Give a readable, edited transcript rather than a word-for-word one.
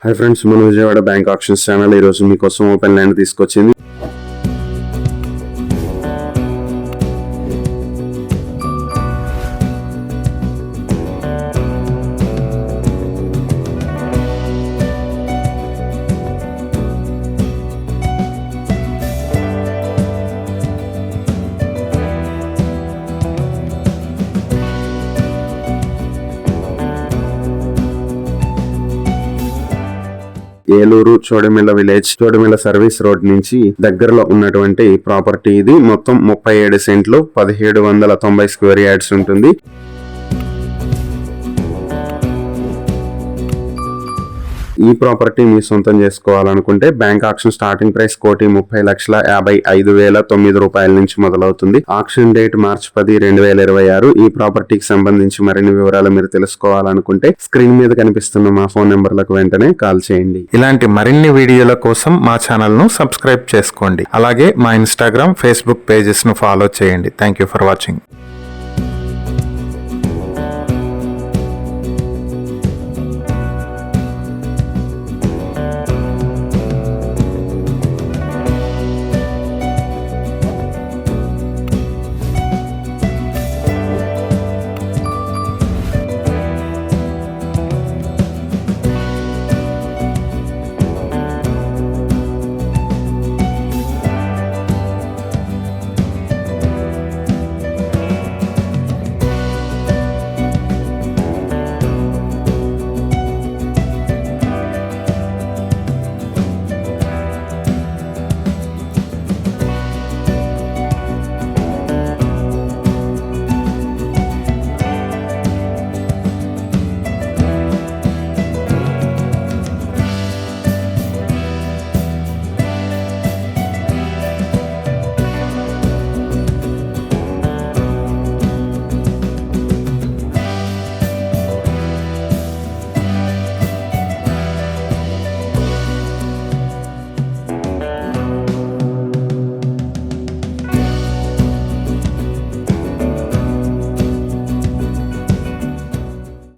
Hi friends, మన Vijayawada bank options channel ఈ రోజు మీకోసం ఓపెన్ ల్యాండ్ తీసుకొచ్చింది. ఏలూరు చోడమిల్ల విలేజ్, చోడమిల్ల సర్వీస్ రోడ్ నుంచి దగ్గరలో ఉన్నటువంటి ప్రాపర్టీ ఇది. మొత్తం 37 సెంట్లు, 1790 స్క్వేర్ యార్డ్స్ ఉంటుంది. ఈ ప్రాపర్టీ మీ సొంతం చేసుకోవాలనుకుంటే బ్యాంక్ ఆక్షన్ స్టార్టింగ్ ప్రైస్ 1,55,900 రూపాయల నుంచి మొదలవుతుంది. ఆక్షన్ డేట్ మార్చి 10, 2026. ఈ ప్రాపర్టీకి సంబంధించి మరిన్ని వివరాలు మీరు తెలుసుకోవాలనుకుంటే స్క్రీన్ మీద కనిపిస్తున్న మా ఫోన్ నెంబర్లకు వెంటనే కాల్ చేయండి. ఇలాంటి మరిన్ని వీడియోల కోసం మా ఛానల్ ను సబ్స్క్రైబ్ చేసుకోండి. అలాగే మా ఇన్స్టాగ్రామ్, ఫేస్బుక్ పేజెస్ ను ఫాలో చేయండి. Thank you for watching.